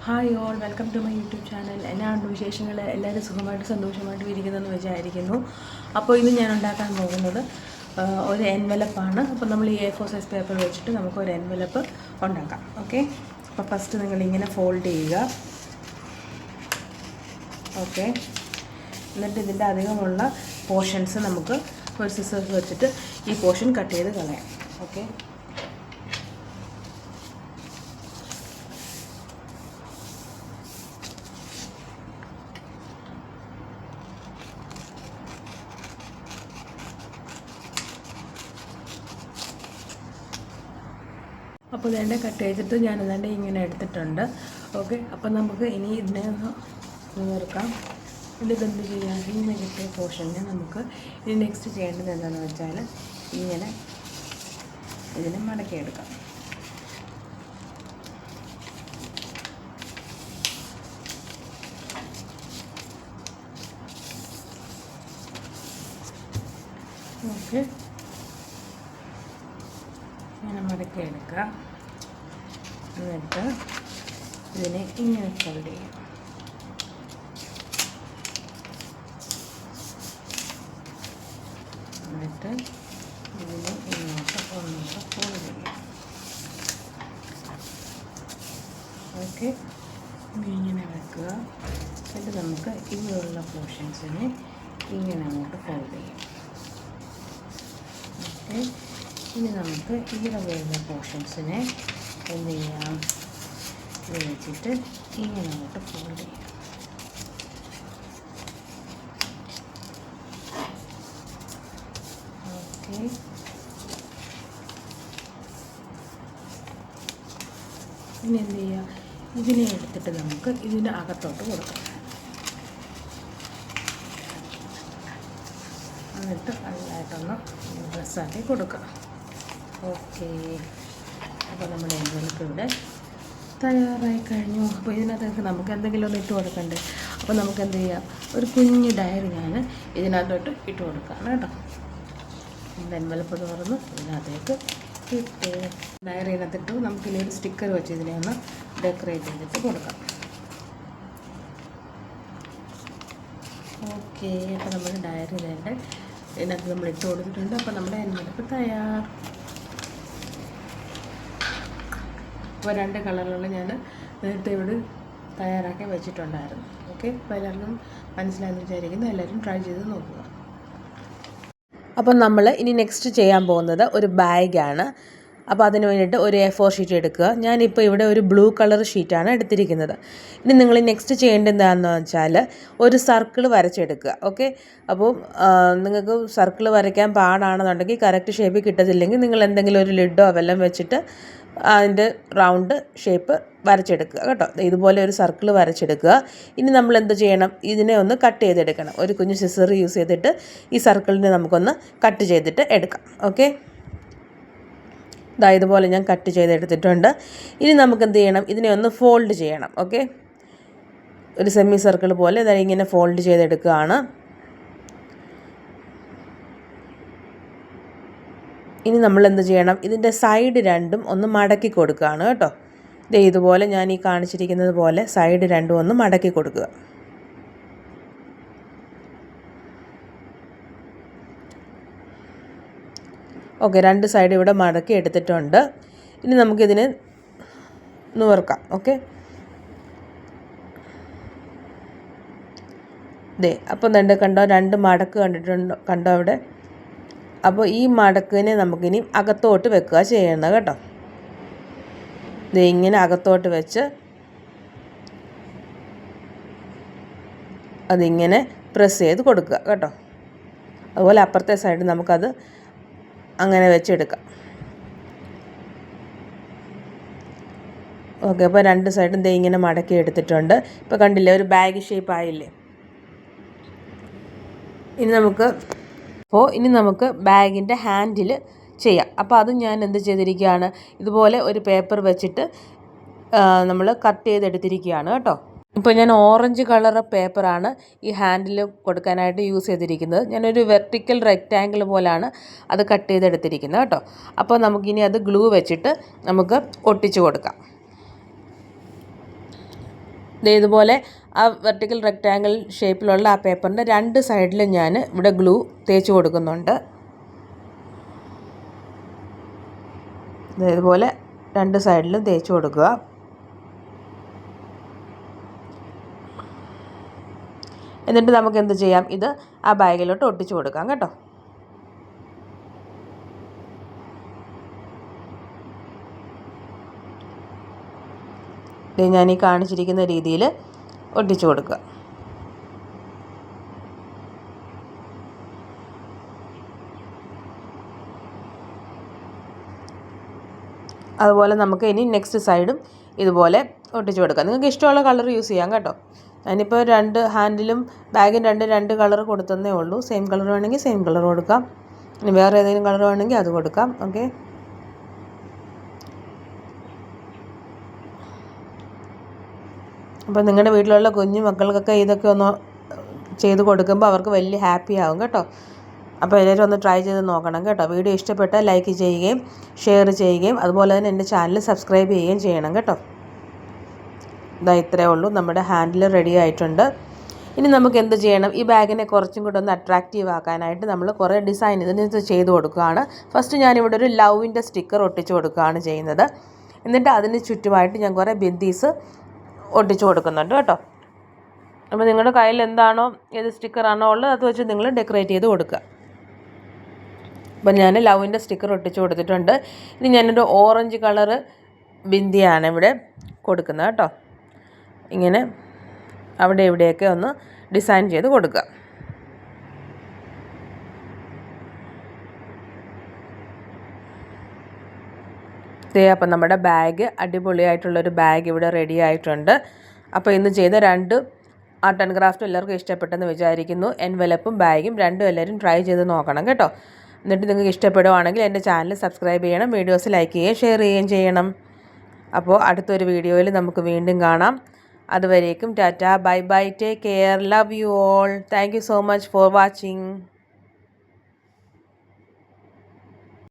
Hi all, welcome to my YouTube channel. എന്നാണ് വിശേഷങ്ങൾ? എല്ലാവരും സുഖമായിട്ട് സന്തോഷമായിട്ട് ഇരിക്കുന്നതെന്ന് വിചാരിക്കുന്നു. അപ്പോൾ ഇന്ന് ഞാൻ ഉണ്ടാക്കാൻ പോകുന്നത് ഒരു എൻവലപ്പാണ്. അപ്പോൾ നമ്മൾ ഈ A4 സൈസ് പേപ്പർ വെച്ചിട്ട് നമുക്ക് ഒരു എൻവലപ്പ് ഉണ്ടാക്കാം. ഓക്കെ, അപ്പോൾ ഫസ്റ്റ് നിങ്ങളിങ്ങനെ ഫോൾഡ് ചെയ്യുക. ഓക്കെ, എന്നിട്ട് ഇതിൻ്റെ അധികമുള്ള പോർഷൻസ് നമുക്ക് ഒരു സിസേഴ്സ് വെച്ചിട്ട് ഈ പോർഷൻ കട്ട് ചെയ്ത് കളയാം. ഓക്കെ, അപ്പോൾ ഇതെൻ്റെ കട്ട് ചെയ്തിട്ട് ഞാൻ ഇതെൻ്റെ ഇങ്ങനെ എടുത്തിട്ടുണ്ട്. ഓക്കെ, അപ്പോൾ നമുക്ക് ഇനി ഇതിനെ ഒന്ന് നിവർക്കാം. ഇതെന്ത് ചെയ്യാം, ഇങ്ങനെ കിട്ടിയ പോർഷനെ നമുക്ക് ഇനി നെക്സ്റ്റ് ചെയ്യേണ്ടത് എന്താണെന്ന് വെച്ചാൽ ഇങ്ങനെ ഇതിനെ മടക്കിയെടുക്കാം. ഓക്കെ, ഇങ്ങനെ മടക്കിയെടുക്കുക. എന്നിട്ട് ഇതിനെ ഇങ്ങനെ ഫോൾഡ് ചെയ്യാം. എന്നിട്ട് ഇതിനെ ഇങ്ങോട്ട് ഒന്നുകൂടെ ഫോൾഡ് ചെയ്യാം. ഓക്കെ, ഇങ്ങനെ വെക്കുക. എന്നിട്ട് നമുക്ക് ഇവിടെയുള്ള പോർഷൻസിനെ ഇങ്ങനെ അങ്ങോട്ട് ഫോൾഡ് ചെയ്യാം. ഓക്കെ, ഇനി നമുക്ക് ഇവിടെ വരുന്ന പോർഷൻസിനെ എന്ത് ചെയ്യാം, ഇത് വെച്ചിട്ട് ഇങ്ങനെ അങ്ങോട്ട് ഫോൾഡ് ചെയ്യാം. ഓക്കെ, ഇനി എന്ത് ചെയ്യുക, ഇതിനെ എടുത്തിട്ട് നമുക്ക് ഇതിൻ്റെ അകത്തോട്ട് കൊടുക്കാം. എന്നിട്ട് നല്ലതായിട്ടൊന്ന് ഡ്രസ്സാക്കി കൊടുക്കുക. ഓക്കെ, അപ്പോൾ നമ്മുടെ എൻവലപ്പ് ഇവിടെ തയ്യാറായി കഴിഞ്ഞു. അപ്പോൾ ഇതിനകത്തേക്ക് നമുക്ക് എന്തെങ്കിലും ഒന്ന് ഇട്ട് കൊടുക്കണ്ടേ. അപ്പോൾ നമുക്ക് എന്ത് ചെയ്യാം, ഒരു കുഞ്ഞ് ഡയറി ഞാൻ ഇതിനകത്തോട്ട് ഇട്ട് കൊടുക്കുകയാണ് കേട്ടോ. നമ്മുടെ എൻവലപ്പ് തുറന്ന് ഇതിനകത്തേക്ക് ഇട്ട് ഡയറിനകത്തിട്ട് നമുക്കിനി ഒരു സ്റ്റിക്കർ വെച്ച് ഇതിനെ ഒന്ന് ഡെക്കറേറ്റ് ചെയ്തിട്ട് കൊടുക്കാം. ഓക്കെ, അപ്പോൾ നമ്മുടെ ഡയറി തന്നെ ഇതിനകത്ത് നമ്മൾ ഇട്ട് കൊടുത്തിട്ടുണ്ട്. അപ്പോൾ നമ്മുടെ എൻവലപ്പ് തയ്യാർ. അപ്പോൾ 2 കളറുകൾ ഞാൻ നേരത്തെ ഇവിടെ തയ്യാറാക്കി വെച്ചിട്ടുണ്ടായിരുന്നു. ഓക്കെ, അപ്പോൾ എല്ലാവർക്കും മനസ്സിലായെന്ന് വിചാരിക്കുന്നു. എല്ലാവരും ട്രൈ ചെയ്ത് നോക്കുക. അപ്പോൾ നമ്മൾ ഇനി നെക്സ്റ്റ് ചെയ്യാൻ പോകുന്നത് ഒരു ബാഗാണ്. അപ്പോൾ അതിന് വേണ്ടിയിട്ട് ഒരു A4 ഷീറ്റ് എടുക്കുക. ഞാനിപ്പോൾ ഇവിടെ ഒരു ബ്ലൂ കളർ ഷീറ്റാണ് എടുത്തിരിക്കുന്നത്. ഇനി നിങ്ങൾ നെക്സ്റ്റ് ചെയ്യേണ്ടത് എന്താണെന്ന് വെച്ചാൽ ഒരു സർക്കിൾ വരച്ചെടുക്കുക. ഓക്കെ, അപ്പോൾ നിങ്ങൾക്ക് സർക്കിൾ വരയ്ക്കാൻ പാടാണെന്നുണ്ടെങ്കിൽ കറക്റ്റ് ഷേപ്പ് കിട്ടത്തില്ലെങ്കിൽ നിങ്ങൾ എന്തെങ്കിലും ഒരു ലിഡോ വെല്ലം വെച്ചിട്ട് അതിൻ്റെ റൗണ്ട് ഷേപ്പ് വരച്ചെടുക്കുക കേട്ടോ. ഇതുപോലെ ഒരു സർക്കിൾ വരച്ചെടുക്കുക. ഇനി നമ്മൾ എന്ത് ചെയ്യണം, ഇതിനെ ഒന്ന് കട്ട് ചെയ്തെടുക്കണം. ഒരു കുഞ്ഞ് സിസർ യൂസ് ചെയ്തിട്ട് ഈ സർക്കിളിനെ നമുക്കൊന്ന് കട്ട് ചെയ്തിട്ട് എടുക്കാം. ഓക്കെ, ഇതുപോലെ ഞാൻ കട്ട് ചെയ്തെടുത്തിട്ടുണ്ട്. ഇനി നമുക്ക് എന്ത് ചെയ്യണം, ഇതിനെ ഒന്ന് ഫോൾഡ് ചെയ്യണം. ഓക്കെ, ഒരു സെമി സർക്കിൾ പോലെ ഇങ്ങനെ ഫോൾഡ് ചെയ്തെടുക്കുകയാണ്. ഇനി നമ്മൾ എന്ത് ചെയ്യണം, ഇതിൻ്റെ സൈഡ് രണ്ടും ഒന്ന് മടക്കി കൊടുക്കുകയാണ് കേട്ടോ. ഇതുപോലെ ഞാൻ ഈ കാണിച്ചിരിക്കുന്നത് പോലെ സൈഡ് രണ്ടും ഒന്ന് മടക്കി കൊടുക്കുക. ഓക്കെ, 2 സൈഡ് ഇവിടെ മടക്കി എടുത്തിട്ടുണ്ട്. ഇനി നമുക്കിതിനെ നിവർക്കാം. ഓക്കെ, അപ്പം കണ്ടോ 2 മടക്ക് കണ്ടോ അവിടെ. അപ്പോൾ ഈ മടക്കിനെ നമുക്കിനി അകത്തോട്ട് വെക്കുക ചെയ്യുന്നത് കേട്ടോ. ഇങ്ങനെ അകത്തോട്ട് വെച്ച് അതിങ്ങനെ പ്രസ് ചെയ്ത് കൊടുക്കുക കേട്ടോ. അതുപോലെ അപ്പുറത്തെ സൈഡ് നമുക്കത് അങ്ങനെ വെച്ചെടുക്കാം. ഓക്കെ, അപ്പോൾ 2 സൈഡും ഇങ്ങനെ മടക്കി എടുത്തിട്ടുണ്ട്. ഇപ്പോൾ കണ്ടില്ലേ, ഒരു ബാഗ് ഷേപ്പ് ആയില്ലേ. ഇനി നമുക്ക് ബാഗിൻ്റെ ഹാൻഡിൽ ചെയ്യാം. അപ്പോൾ അത് ഞാൻ എന്ത് ചെയ്തിരിക്കുകയാണ്, ഇതുപോലെ ഒരു പേപ്പർ വെച്ചിട്ട് നമ്മൾ കട്ട് ചെയ്തെടുത്തിരിക്കുകയാണ് കേട്ടോ. ഇപ്പോൾ ഞാൻ ഓറഞ്ച് കളർ പേപ്പറാണ് ഈ ഹാൻഡിൽ കൊടുക്കാനായിട്ട് യൂസ് ചെയ്തിരിക്കുന്നത്. ഞാനൊരു വെർട്ടിക്കൽ റെക്റ്റാങ്കിൾ പോലാണ് അത് കട്ട് ചെയ്തെടുത്തിരിക്കുന്നത് കേട്ടോ. അപ്പോൾ നമുക്കിനി അത് ഗ്ലൂ വെച്ചിട്ട് നമുക്ക് ഒട്ടിച്ചു കൊടുക്കാം. ഇതുപോലെ ആ വെർട്ടിക്കൽ റെക്റ്റാങ്കിൾ ഷേപ്പിലുള്ള ആ പേപ്പറിൻ്റെ 2 സൈഡിലും ഞാൻ ഇവിടെ ഗ്ലൂ തേച്ച് കൊടുക്കുന്നുണ്ട്. ഇതുപോലെ 2 സൈഡിലും തേച്ച് കൊടുക്കുക. എന്നിട്ട് നമുക്ക് എന്ത് ചെയ്യാം, ഇത് ആ ബാഗിലോട്ട് ഒട്ടിച്ചു കൊടുക്കാം കേട്ടോ. ഞാൻ ഈ കാണിച്ചിരിക്കുന്ന രീതിയിൽ ഒട്ടിച്ചു കൊടുക്കുക. അതുപോലെ നമുക്ക് ഇനി നെക്സ്റ്റ് സൈഡും ഇതുപോലെ ഒട്ടിച്ചു കൊടുക്കാം. നിങ്ങൾക്ക് ഇഷ്ടമുള്ള കളർ യൂസ് ചെയ്യാം കേട്ടോ. ഞാനിപ്പോൾ 2 ഹാൻഡിലും ബാഗും രണ്ട് കളർ കൊടുത്തതേ ഉള്ളൂ. സെയിം കളർ വേണമെങ്കിൽ സെയിം കളർ കൊടുക്കാം, ഇനി വേറെ ഏതെങ്കിലും കളർ വേണമെങ്കിൽ അത് കൊടുക്കാം. ഓക്കെ, അപ്പോൾ നിങ്ങളുടെ വീട്ടിലുള്ള കുഞ്ഞു മക്കൾക്കൊക്കെ ഇതൊക്കെ ഒന്ന് ചെയ്ത് കൊടുക്കുമ്പോൾ അവർക്ക് വലിയ ഹാപ്പി ആവും കേട്ടോ. അപ്പോൾ എല്ലാവരും ഒന്ന് ട്രൈ ചെയ്ത് നോക്കണം കേട്ടോ. വീഡിയോ ഇഷ്ടപ്പെട്ടാൽ ലൈക്ക് ചെയ്യുകയും ഷെയർ ചെയ്യുകയും അതുപോലെ തന്നെ എൻ്റെ ചാനൽ സബ്സ്ക്രൈബ് ചെയ്യുകയും ചെയ്യണം കേട്ടോ. ഇതാ ഇത്രയേ ഉള്ളൂ, നമ്മുടെ ഹാൻഡിൽ റെഡി ആയിട്ടുണ്ട്. ഇനി നമുക്ക് എന്ത് ചെയ്യണം, ഈ ബാഗിനെ കുറച്ചും കൂടെ ഒന്ന് അട്രാക്റ്റീവ് ആക്കാനായിട്ട് നമ്മൾ കുറേ ഡിസൈൻ ഇതിനകത്ത് ചെയ്ത് കൊടുക്കുകയാണ്. ഫസ്റ്റ് ഞാനിവിടെ ഒരു ലവിൻ്റെ സ്റ്റിക്കർ ഒട്ടിച്ച് കൊടുക്കുകയാണ് ചെയ്യുന്നത്. എന്നിട്ട് അതിന് ചുറ്റുമായിട്ട് ഞാൻ കുറേ ബിന്ദീസ് ഒട്ടിച്ച് കൊടുക്കുന്നുണ്ട് കേട്ടോ. അപ്പോൾ നിങ്ങളുടെ കയ്യിൽ എന്താണോ ഏത് സ്റ്റിക്കറാണോ ഉള്ളത് അത് വെച്ച് നിങ്ങൾ ഡെക്കറേറ്റ് ചെയ്ത് കൊടുക്കുക. അപ്പം ഞാൻ ലവിൻ്റെ സ്റ്റിക്കർ ഒട്ടിച്ച് കൊടുത്തിട്ടുണ്ട്. ഇനി ഞാനൊരു ഓറഞ്ച് കളറ് ബിന്ദിയാണ് ഇവിടെ കൊടുക്കുന്നത് കേട്ടോ. ഇങ്ങനെ അവിടെ ഇവിടെയൊക്കെ ഒന്ന് ഡിസൈൻ ചെയ്ത് കൊടുക്കുക. അപ്പം നമ്മുടെ ബാഗ് അടിപൊളിയായിട്ടുള്ളൊരു ബാഗ് ഇവിടെ റെഡി ആയിട്ടുണ്ട്. അപ്പോൾ ഇന്ന് ചെയ്ത 2 ആർട്ട് ആൻഡ് ക്രാഫ്റ്റ് എല്ലാവർക്കും ഇഷ്ടപ്പെട്ടെന്ന് വിചാരിക്കുന്നു. എൻവലപ്പും ബാഗും രണ്ടും എല്ലാവരും ട്രൈ ചെയ്ത് നോക്കണം കേട്ടോ. എന്നിട്ട് നിങ്ങൾക്ക് ഇഷ്ടപ്പെടുവാണെങ്കിൽ എൻ്റെ ചാനൽ സബ്സ്ക്രൈബ് ചെയ്യണം, വീഡിയോസ് ലൈക്ക് ചെയ്യുകയും ഷെയർ ചെയ്യുകയും ചെയ്യണം. അപ്പോൾ അടുത്തൊരു വീഡിയോയിൽ നമുക്ക് വീണ്ടും കാണാം. അതുവരേക്കും Tata, bye bye, take care, love you all. Thank you so much for watching.